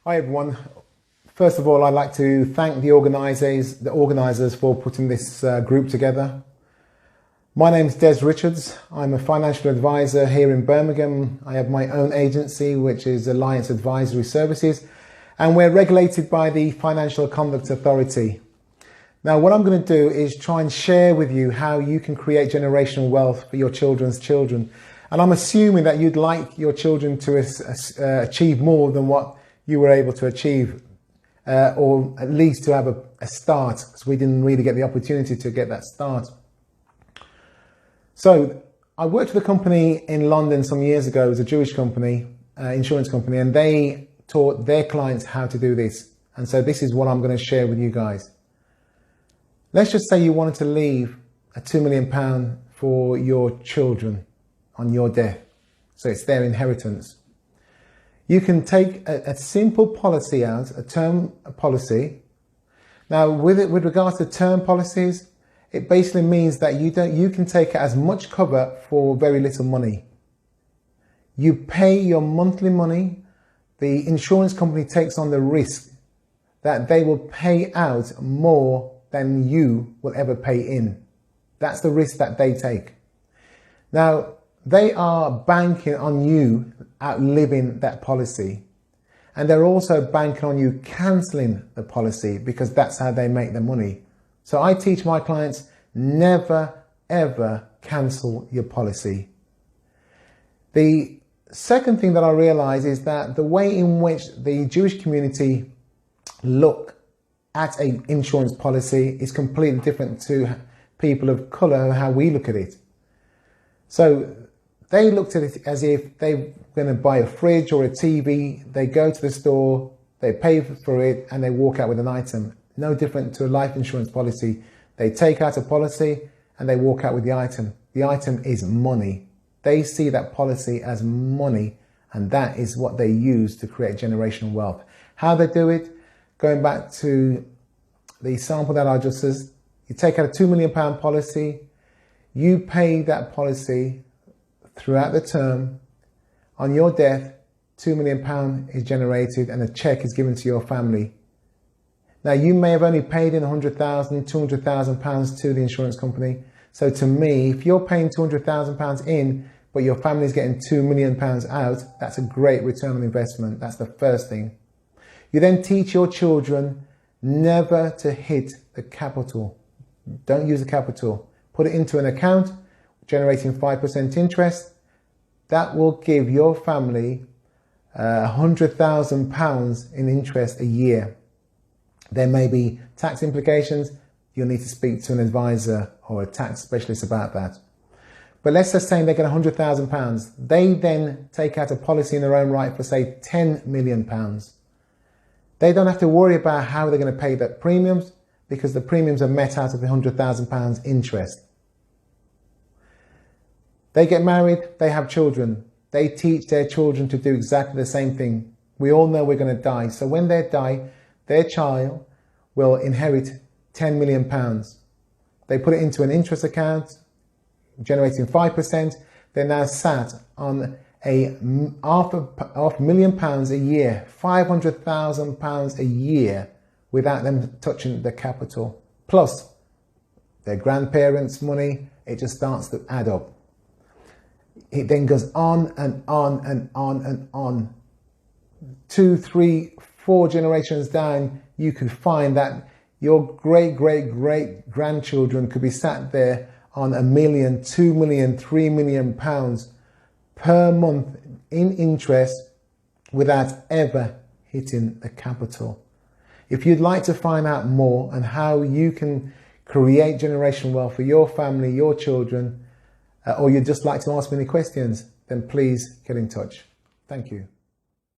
Hi everyone. First of all, I'd like to thank the organisers for putting this group together. My name is Des Richards. I'm a financial advisor here in Birmingham. I have my own agency, which is Alliance Advisory Services, and we're regulated by the Financial Conduct Authority. Now, what I'm going to do is try and share with you how you can create generational wealth for your children's children. And I'm assuming that you'd like your children to achieve more than what you were able to achieve, or at least to have a start, because we didn't really get the opportunity to get that start. So I worked with a company in London some years ago. It was a Jewish company, insurance company, and they taught their clients how to do this. And so this is what I'm going to share with you guys. Let's just say you wanted to leave a £2 million for your children on your death. So it's their inheritance. You can take a simple policy out, a term policy. Now, with regards to term policies, it basically means that you can take as much cover for very little money. You pay your monthly money. The insurance company takes on the risk that they will pay out more than you will ever pay in. That's the risk that they take. Now, they are banking on you outliving that policy. And they're also banking on you cancelling the policy, because that's how they make their money. So I teach my clients, never, ever cancel your policy. The second thing that I realize is that the way in which the Jewish community look at an insurance policy is completely different to people of colour, how we look at it. So they looked at it as if they're going to buy a fridge or a TV. They go to the store, they pay for it, and they walk out with an item. No different to a life insurance policy. They take out a policy and they walk out with the item. The item is money. They see that policy as money, and that is what they use to create generational wealth. How they do it, going back to the sample that I just said, you take out a £2 million policy, you pay that policy throughout the term. On your death, £2 million is generated and a cheque is given to your family. Now, you may have only paid in £100,000, £200,000 to the insurance company. So to me, if you're paying £200,000 in, but your family's getting £2 million out, that's a great return on investment. That's the first thing. You then teach your children never to hit the capital. Don't use the capital. Put it into an account generating 5% interest. That will give your family £100,000 in interest a year. There may be tax implications. You'll need to speak to an advisor or a tax specialist about that. But let's just say they get £100,000. They then take out a policy in their own right for, say, £10 million. They don't have to worry about how they're going to pay the premiums, because the premiums are met out of the £100,000 interest. They get married, they have children. They teach their children to do exactly the same thing. We all know we're going to die. So when they die, their child will inherit £10 million. They put it into an interest account, generating 5%. They're now sat on a half a million pounds a year, £500,000 a year, without them touching the capital. Plus their grandparents' money, it just starts to add up. It then goes on and on and on and on. 2, 3, 4 generations down, you could find that your great grandchildren could be sat there on £1 million, £2 million, £3 million per month in interest without ever hitting the capital. If you'd like to find out more on how you can create generational wealth for your family, your children, or you'd just like to ask me any questions, then please get in touch. Thank you.